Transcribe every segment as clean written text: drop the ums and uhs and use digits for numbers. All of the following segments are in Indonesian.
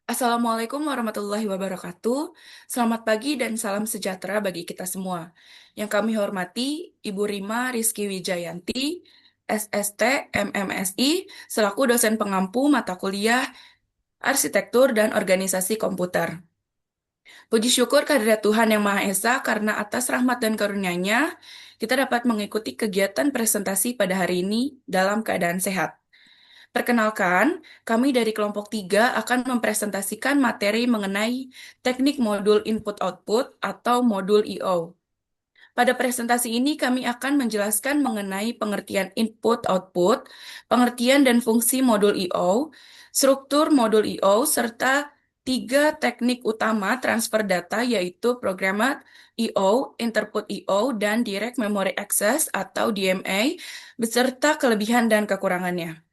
Assalamualaikum warahmatullahi wabarakatuh. Selamat pagi dan salam sejahtera bagi kita semua. Yang kami hormati Ibu Rima Rizky Wijayanti, SST, MMSI, selaku dosen pengampu mata kuliah Arsitektur dan Organisasi Komputer. Puji syukur kehadirat Tuhan Yang Maha Esa karena atas rahmat dan karunia-Nya, kita dapat mengikuti kegiatan presentasi pada hari ini dalam keadaan sehat. Perkenalkan, kami dari kelompok 3 akan mempresentasikan materi mengenai teknik modul input-output atau modul I/O. Pada presentasi ini kami akan menjelaskan mengenai pengertian input-output, pengertian dan fungsi modul I/O, struktur modul I/O, serta tiga teknik utama transfer data yaitu programmed I/O, interput I/O, dan direct memory access atau DMA, beserta kelebihan dan kekurangannya.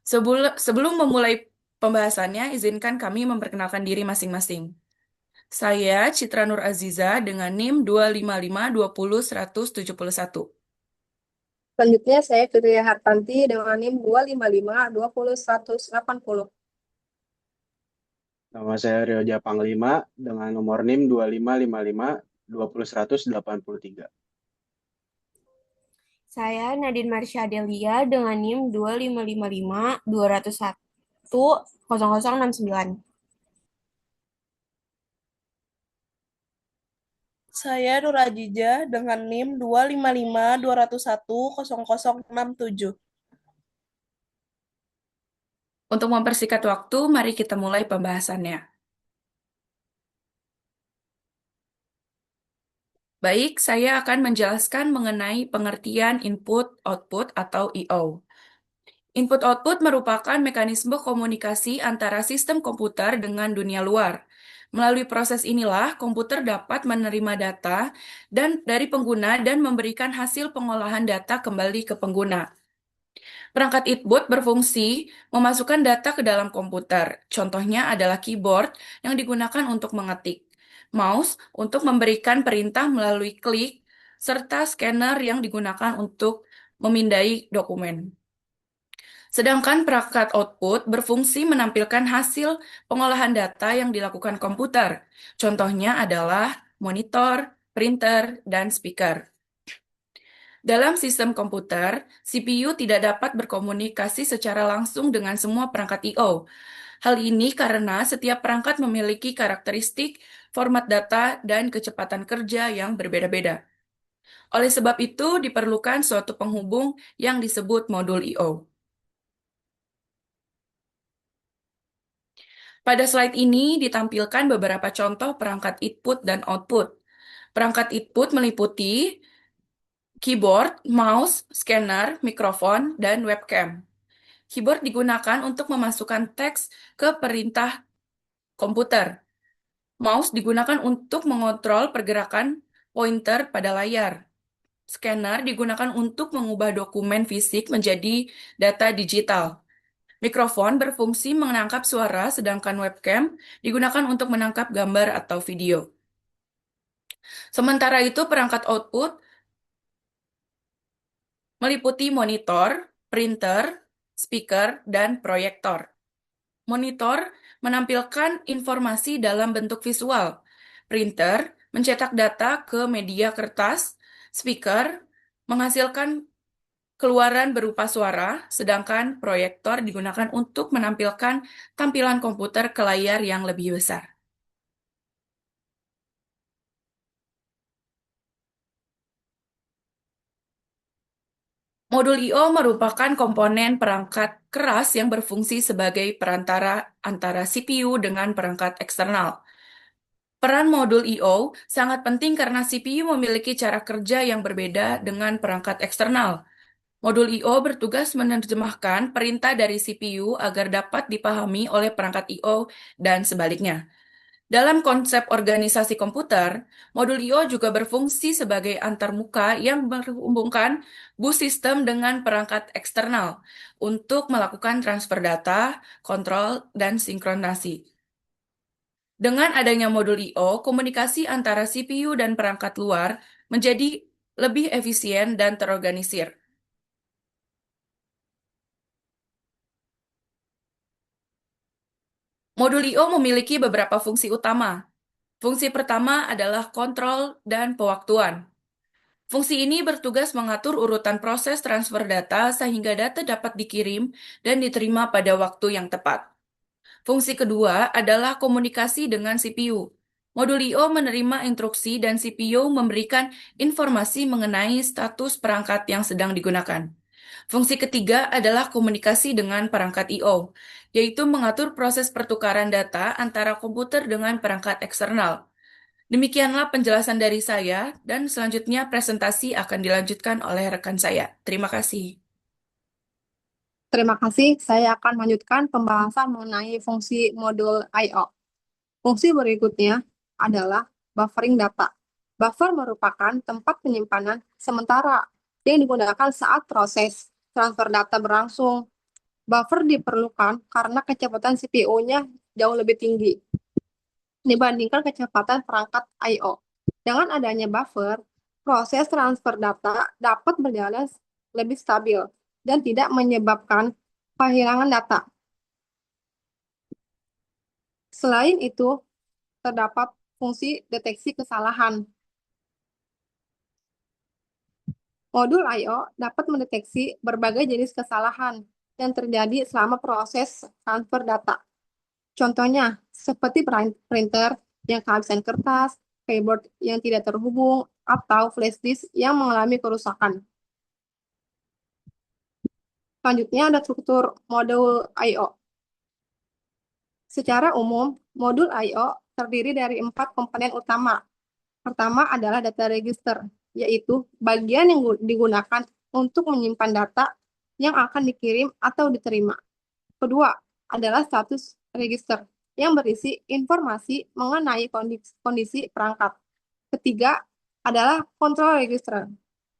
Sebelum memulai pembahasannya, izinkan kami memperkenalkan diri masing-masing. Saya Citra Nur Aziza dengan NIM 255200171. Selanjutnya saya Fitriya Hartanti dengan NIM 255202180. Nama saya Rioja Panglima dengan nomor NIM 2555 20183. Saya Nadine Marsha Delia dengan NIM 2555-201-0069. Saya Nur Ajijah dengan NIM 255-201-0067. Untuk mempersingkat waktu, mari kita mulai pembahasannya. Baik, saya akan menjelaskan mengenai pengertian input-output atau I/O. Input-output merupakan mekanisme komunikasi antara sistem komputer dengan dunia luar. Melalui proses inilah, komputer dapat menerima data dari pengguna dan memberikan hasil pengolahan data kembali ke pengguna. Perangkat input berfungsi memasukkan data ke dalam komputer. Contohnya adalah keyboard yang digunakan untuk mengetik, mouse untuk memberikan perintah melalui klik, serta scanner yang digunakan untuk memindai dokumen. Sedangkan perangkat output berfungsi menampilkan hasil pengolahan data yang dilakukan komputer. Contohnya adalah monitor, printer, dan speaker. Dalam sistem komputer, CPU tidak dapat berkomunikasi secara langsung dengan semua perangkat I/O. Hal ini karena setiap perangkat memiliki karakteristik, format data, dan kecepatan kerja yang berbeda-beda. Oleh sebab itu, diperlukan suatu penghubung yang disebut modul I/O. Pada slide ini ditampilkan beberapa contoh perangkat input dan output. Perangkat input meliputi keyboard, mouse, scanner, mikrofon, dan webcam. Keyboard digunakan untuk memasukkan teks ke perintah komputer. Mouse digunakan untuk mengontrol pergerakan pointer pada layar. Scanner digunakan untuk mengubah dokumen fisik menjadi data digital. Mikrofon berfungsi menangkap suara, sedangkan webcam digunakan untuk menangkap gambar atau video. Sementara itu, perangkat output meliputi monitor, printer, speaker, dan proyektor. Monitor menampilkan informasi dalam bentuk visual. Printer mencetak data ke media kertas. Speaker menghasilkan keluaran berupa suara, sedangkan proyektor digunakan untuk menampilkan tampilan komputer ke layar yang lebih besar. Modul I/O merupakan komponen perangkat keras yang berfungsi sebagai perantara antara CPU dengan perangkat eksternal. Peran modul I/O sangat penting karena CPU memiliki cara kerja yang berbeda dengan perangkat eksternal. Modul I/O bertugas menerjemahkan perintah dari CPU agar dapat dipahami oleh perangkat I/O dan sebaliknya. Dalam konsep organisasi komputer, modul I/O juga berfungsi sebagai antarmuka yang menghubungkan bus sistem dengan perangkat eksternal untuk melakukan transfer data, kontrol, dan sinkronasi. Dengan adanya modul I/O, komunikasi antara CPU dan perangkat luar menjadi lebih efisien dan terorganisir. Modul I/O memiliki beberapa fungsi utama. Fungsi pertama adalah kontrol dan pewaktuan. Fungsi ini bertugas mengatur urutan proses transfer data sehingga data dapat dikirim dan diterima pada waktu yang tepat. Fungsi kedua adalah komunikasi dengan CPU. Modul I/O menerima instruksi dan CPU memberikan informasi mengenai status perangkat yang sedang digunakan. Fungsi ketiga adalah komunikasi dengan perangkat I/O, yaitu mengatur proses pertukaran data antara komputer dengan perangkat eksternal. Demikianlah penjelasan dari saya, dan selanjutnya presentasi akan dilanjutkan oleh rekan saya. Terima kasih. Terima kasih. Saya akan melanjutkan pembahasan mengenai fungsi modul I/O. Fungsi berikutnya adalah buffering data. Buffer merupakan tempat penyimpanan sementara yang digunakan saat proses transfer data berlangsung. Buffer diperlukan karena kecepatan CPU-nya jauh lebih tinggi dibandingkan kecepatan perangkat I/O. Dengan adanya buffer, proses transfer data dapat berjalan lebih stabil dan tidak menyebabkan kehilangan data. Selain itu, terdapat fungsi deteksi kesalahan. Modul I/O dapat mendeteksi berbagai jenis kesalahan yang terjadi selama proses transfer data. Contohnya, seperti printer yang kehabisan kertas, keyboard yang tidak terhubung, atau flash disk yang mengalami kerusakan. Selanjutnya ada struktur modul I/O. Secara umum, modul I/O terdiri dari 4 komponen utama. Pertama adalah data register, yaitu bagian yang digunakan untuk menyimpan data yang akan dikirim atau diterima. Kedua adalah status register, yang berisi informasi mengenai kondisi perangkat. Ketiga adalah control register,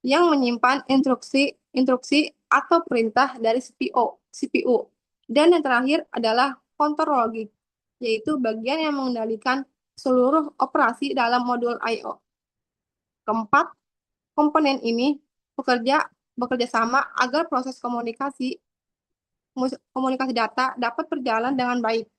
yang menyimpan instruksi atau perintah dari CPU. Dan yang terakhir adalah kontrol logik, yaitu bagian yang mengendalikan seluruh operasi dalam modul I/O. Keempat komponen ini bekerja sama agar proses komunikasi data dapat berjalan dengan baik.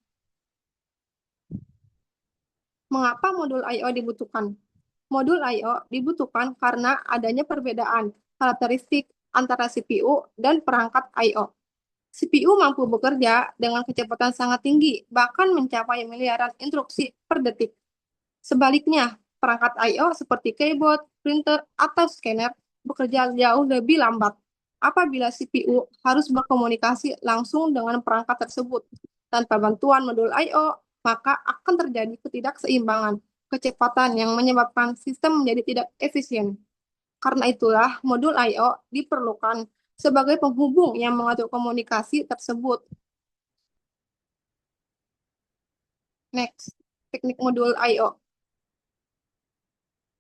Mengapa modul I/O dibutuhkan? Modul I/O dibutuhkan karena adanya perbedaan karakteristik antara CPU dan perangkat I/O. CPU mampu bekerja dengan kecepatan sangat tinggi, bahkan mencapai miliaran instruksi per detik. Sebaliknya, perangkat I/O seperti keyboard, printer, atau scanner bekerja jauh lebih lambat. Apabila CPU harus berkomunikasi langsung dengan perangkat tersebut tanpa bantuan modul I/O, maka akan terjadi ketidakseimbangan kecepatan yang menyebabkan sistem menjadi tidak efisien. Karena itulah modul I/O diperlukan sebagai penghubung yang mengatur komunikasi tersebut. Next, teknik modul I/O.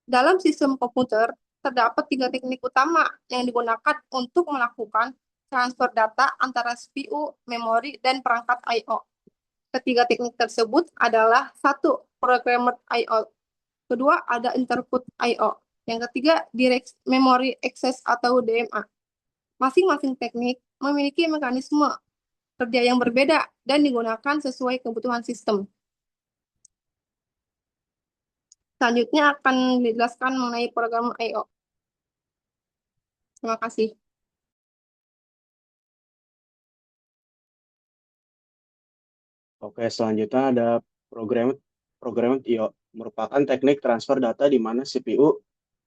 Dalam sistem komputer, terdapat 3 teknik utama yang digunakan untuk melakukan transfer data antara CPU, memori, dan perangkat I/O. Ketiga teknik tersebut adalah: satu, programmed I/O. Kedua, ada interput I/O. Yang ketiga, direct memory access atau DMA. Masing-masing teknik memiliki mekanisme kerja yang berbeda dan digunakan sesuai kebutuhan sistem. Selanjutnya akan dijelaskan mengenai program I/O. Terima kasih. Oke, selanjutnya ada program I/O, merupakan teknik transfer data di mana CPU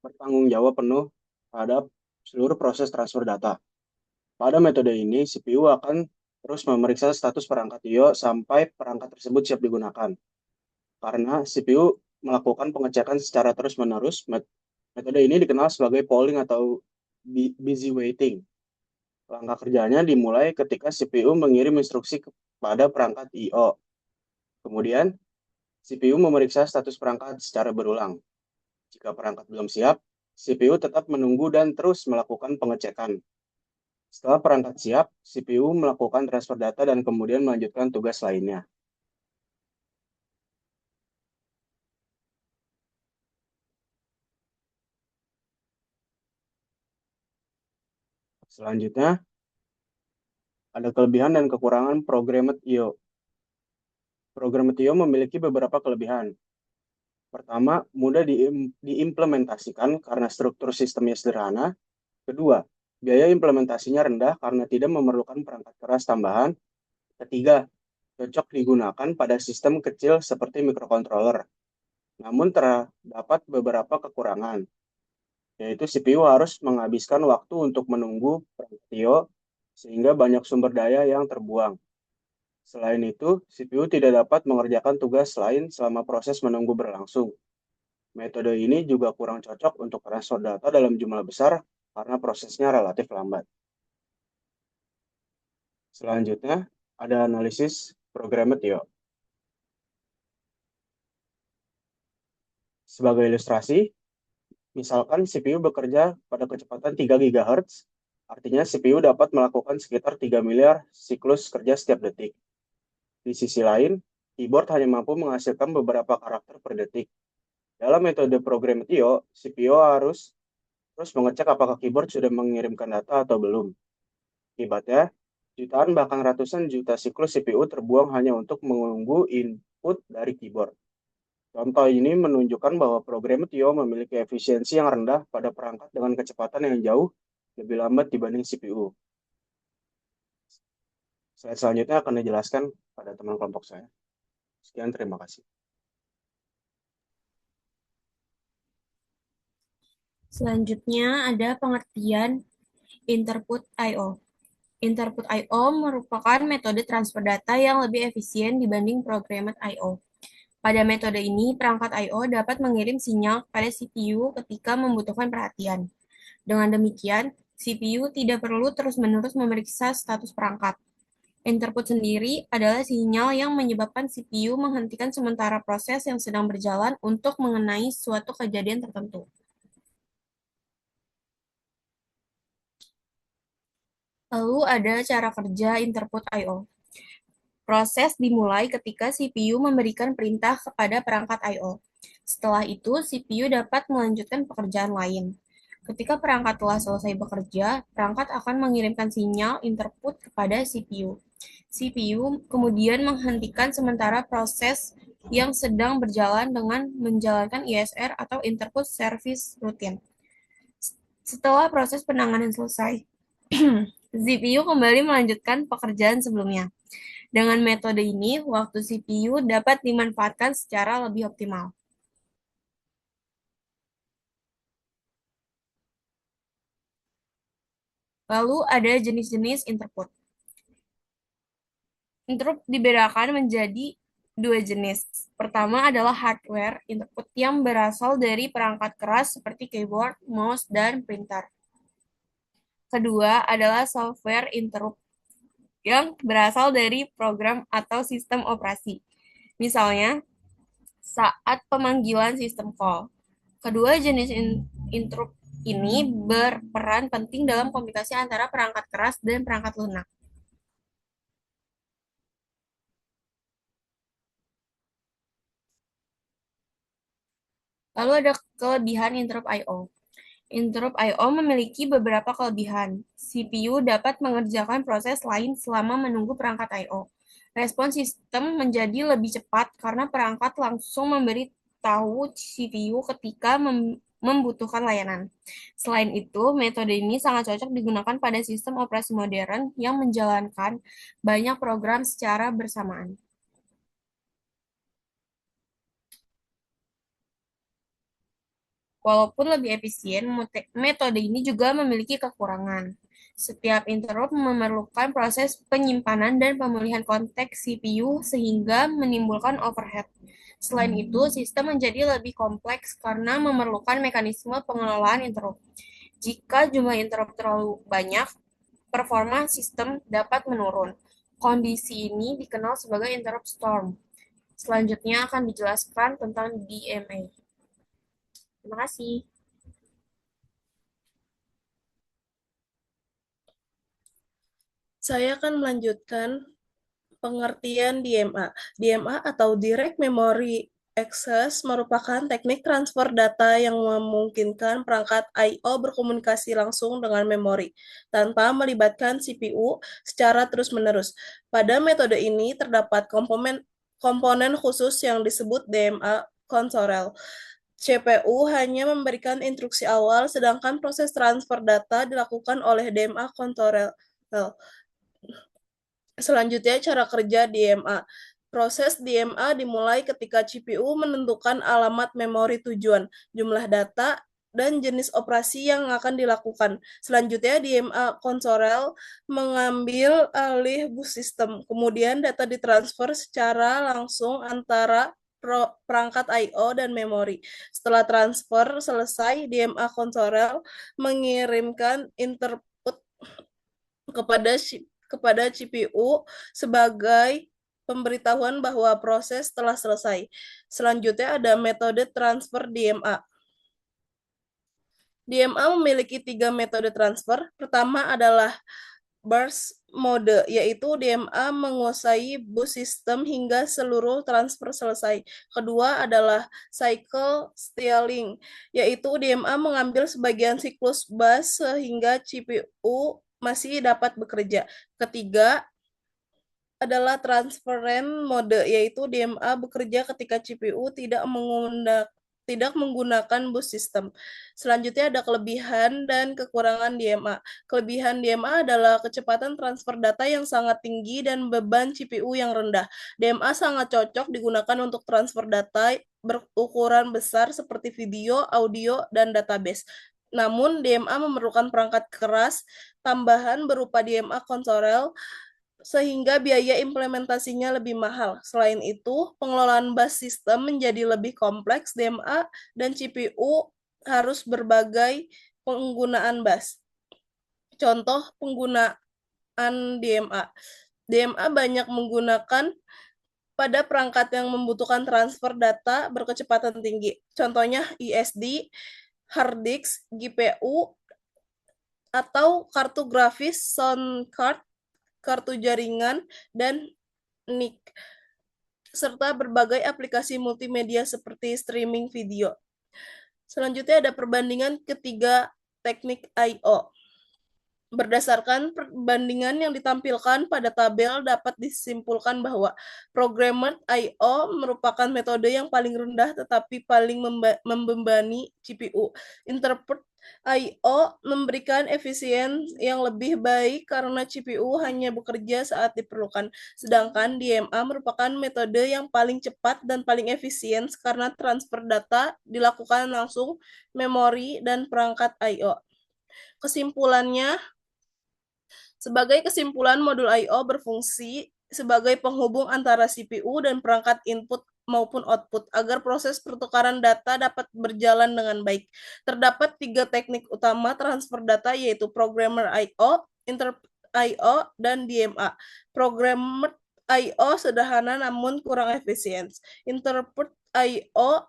bertanggung jawab penuh terhadap seluruh proses transfer data. Pada metode ini, CPU akan terus memeriksa status perangkat I/O sampai perangkat tersebut siap digunakan. Karena CPU melakukan pengecekan secara terus-menerus, metode ini dikenal sebagai polling atau busy waiting. Langkah kerjanya dimulai ketika CPU mengirim instruksi kepada perangkat I/O. Kemudian, CPU memeriksa status perangkat secara berulang. Jika perangkat belum siap, CPU tetap menunggu dan terus melakukan pengecekan. Setelah perangkat siap, CPU melakukan transfer data dan kemudian melanjutkan tugas lainnya. Selanjutnya, ada kelebihan dan kekurangan programmed I/O. Program TIO memiliki beberapa kelebihan. Pertama, mudah diimplementasikan karena struktur sistemnya sederhana. Kedua, biaya implementasinya rendah karena tidak memerlukan perangkat keras tambahan. Ketiga, cocok digunakan pada sistem kecil seperti microcontroller. Namun terdapat beberapa kekurangan, yaitu CPU harus menghabiskan waktu untuk menunggu perangkat TIO sehingga banyak sumber daya yang terbuang. Selain itu, CPU tidak dapat mengerjakan tugas lain selama proses menunggu berlangsung. Metode ini juga kurang cocok untuk transfer data dalam jumlah besar karena prosesnya relatif lambat. Selanjutnya, ada analisis programmer TIO. Sebagai ilustrasi, misalkan CPU bekerja pada kecepatan 3 GHz, artinya CPU dapat melakukan sekitar 3 miliar siklus kerja setiap detik. Di sisi lain, keyboard hanya mampu menghasilkan beberapa karakter per detik. Dalam metode program TIO, CPU harus terus mengecek apakah keyboard sudah mengirimkan data atau belum. Akibatnya, jutaan bahkan ratusan juta siklus CPU terbuang hanya untuk menunggu input dari keyboard. Contoh ini menunjukkan bahwa program TIO memiliki efisiensi yang rendah pada perangkat dengan kecepatan yang jauh lebih lambat dibanding CPU. Slide selanjutnya akan dijelaskan pada teman kelompok saya. Sekian, terima kasih. Selanjutnya ada pengertian interput I/O. Interput I/O merupakan metode transfer data yang lebih efisien dibanding programmed I/O. Pada metode ini, perangkat I/O dapat mengirim sinyal pada CPU ketika membutuhkan perhatian. Dengan demikian, CPU tidak perlu terus-menerus memeriksa status perangkat. Interput sendiri adalah sinyal yang menyebabkan CPU menghentikan sementara proses yang sedang berjalan untuk mengenai suatu kejadian tertentu. Lalu ada cara kerja interput I/O. Proses dimulai ketika CPU memberikan perintah kepada perangkat I/O. Setelah itu, CPU dapat melanjutkan pekerjaan lain. Ketika perangkat telah selesai bekerja, perangkat akan mengirimkan sinyal interput kepada CPU. CPU kemudian menghentikan sementara proses yang sedang berjalan dengan menjalankan ISR atau Interput Service Routine. Setelah proses penanganan selesai, CPU kembali melanjutkan pekerjaan sebelumnya. Dengan metode ini, waktu CPU dapat dimanfaatkan secara lebih optimal. Lalu ada jenis-jenis interput. Interput dibedakan menjadi dua jenis. Pertama adalah hardware interput yang berasal dari perangkat keras seperti keyboard, mouse, dan printer. Kedua adalah software interrupt yang berasal dari program atau sistem operasi. Misalnya, saat pemanggilan sistem call. Kedua jenis interrupt ini berperan penting dalam komunikasi antara perangkat keras dan perangkat lunak. Lalu ada kelebihan interrupt I/O. Interrupt I/O memiliki beberapa kelebihan. CPU dapat mengerjakan proses lain selama menunggu perangkat I/O. Respons sistem menjadi lebih cepat karena perangkat langsung memberitahu CPU ketika membutuhkan layanan. Selain itu, metode ini sangat cocok digunakan pada sistem operasi modern yang menjalankan banyak program secara bersamaan. Walaupun lebih efisien, metode ini juga memiliki kekurangan. Setiap interrupt memerlukan proses penyimpanan dan pemulihan konteks CPU sehingga menimbulkan overhead. Selain itu, sistem menjadi lebih kompleks karena memerlukan mekanisme pengelolaan interrupt. Jika jumlah interrupt terlalu banyak, performa sistem dapat menurun. Kondisi ini dikenal sebagai interrupt storm. Selanjutnya akan dijelaskan tentang DMA. Terima kasih. Saya akan melanjutkan pengertian DMA. DMA atau Direct Memory Access merupakan teknik transfer data yang memungkinkan perangkat I/O berkomunikasi langsung dengan memori tanpa melibatkan CPU secara terus-menerus. Pada metode ini terdapat komponen khusus yang disebut DMA konsorel. CPU hanya memberikan instruksi awal, sedangkan proses transfer data dilakukan oleh DMA konsorel. Selanjutnya, cara kerja DMA. Proses DMA dimulai ketika CPU menentukan alamat memori tujuan, jumlah data, dan jenis operasi yang akan dilakukan. Selanjutnya, DMA konsorel mengambil alih bus sistem. Kemudian data ditransfer secara langsung antara perangkat I/O dan memori. Setelah transfer selesai, DMA konsorel mengirimkan input kepada CPU sebagai pemberitahuan bahwa proses telah selesai. Selanjutnya ada metode transfer DMA. DMA memiliki 3 metode transfer. Pertama adalah burst mode, yaitu DMA menguasai bus sistem hingga seluruh transfer selesai. Kedua adalah cycle stealing, yaitu DMA mengambil sebagian siklus bus sehingga CPU masih dapat bekerja. Ketiga adalah transparent mode, yaitu DMA bekerja ketika CPU tidak menggunakan bus system. Selanjutnya ada kelebihan dan kekurangan DMA. Kelebihan DMA adalah kecepatan transfer data yang sangat tinggi dan beban CPU yang rendah. DMA sangat cocok digunakan untuk transfer data berukuran besar seperti video, audio, dan database. Namun, DMA memerlukan perangkat keras tambahan berupa DMA konsorel sehingga biaya implementasinya lebih mahal. Selain itu, pengelolaan bus system menjadi lebih kompleks. DMA dan CPU harus berbagai penggunaan bus. Contoh penggunaan DMA. DMA banyak menggunakan pada perangkat yang membutuhkan transfer data berkecepatan tinggi. Contohnya ISD, hard disk, GPU, atau kartu grafis, sound card, kartu jaringan, dan NIC, serta berbagai aplikasi multimedia seperti streaming video. Selanjutnya ada perbandingan ketiga teknik I/O. Berdasarkan perbandingan yang ditampilkan pada tabel, dapat disimpulkan bahwa programmer I/O merupakan metode yang paling rendah tetapi paling membebani CPU. Interpret I/O memberikan efisien yang lebih baik karena CPU hanya bekerja saat diperlukan. Sedangkan DMA merupakan metode yang paling cepat dan paling efisien karena transfer data dilakukan langsung memori dan perangkat I/O. Kesimpulannya, sebagai kesimpulan, modul I/O berfungsi sebagai penghubung antara CPU dan perangkat input maupun output agar proses pertukaran data dapat berjalan dengan baik. Terdapat 3 teknik utama transfer data, yaitu programmer I/O, interpret I/O, dan DMA. Programmer I/O sederhana namun kurang efisien. Interpret I/O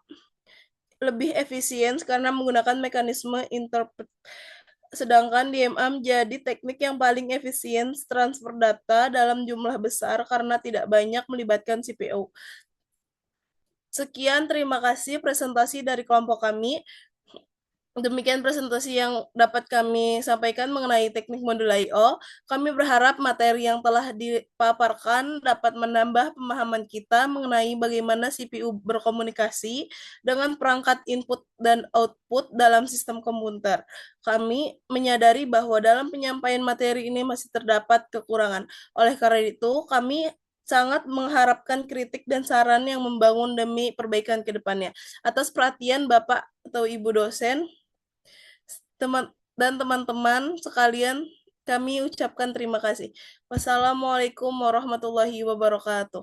lebih efisien karena menggunakan mekanisme interpret. Sedangkan DMA menjadi teknik yang paling efisien transfer data dalam jumlah besar karena tidak banyak melibatkan CPU. Sekian, terima kasih presentasi dari kelompok kami. Demikian presentasi yang dapat kami sampaikan mengenai teknik modul I/O. Kami berharap materi yang telah dipaparkan dapat menambah pemahaman kita mengenai bagaimana CPU berkomunikasi dengan perangkat input dan output dalam sistem komputer. Kami menyadari bahwa dalam penyampaian materi ini masih terdapat kekurangan. Oleh karena itu, kami sangat mengharapkan kritik dan saran yang membangun demi perbaikan ke depannya. Atas perhatian Bapak atau Ibu dosen, dan teman-teman sekalian, kami ucapkan terima kasih. Wassalamualaikum warahmatullahi wabarakatuh.